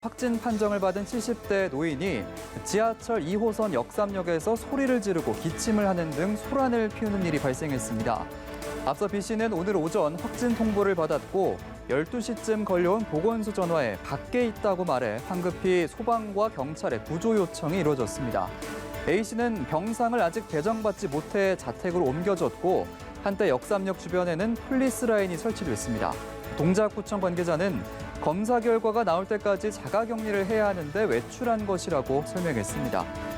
확진 판정을 받은 70대 노인이 지하철 2호선 역삼역에서 소리를 지르고 기침을 하는 등 소란을 피우는 일이 발생했습니다. 앞서 B 씨는 오늘 오전 확진 통보를 받았고 12시쯤 걸려온 보건소 전화에 밖에 있다고 말해 황급히 소방과 경찰에 구조 요청이 이루어졌습니다. A 씨는 병상을 아직 배정받지 못해 자택으로 옮겨졌고 한때 역삼역 주변에는 폴리스 라인이 설치됐습니다. 동작구청 관계자는 검사 결과가 나올 때까지 자가격리를 해야 하는데 외출한 것이라고 설명했습니다.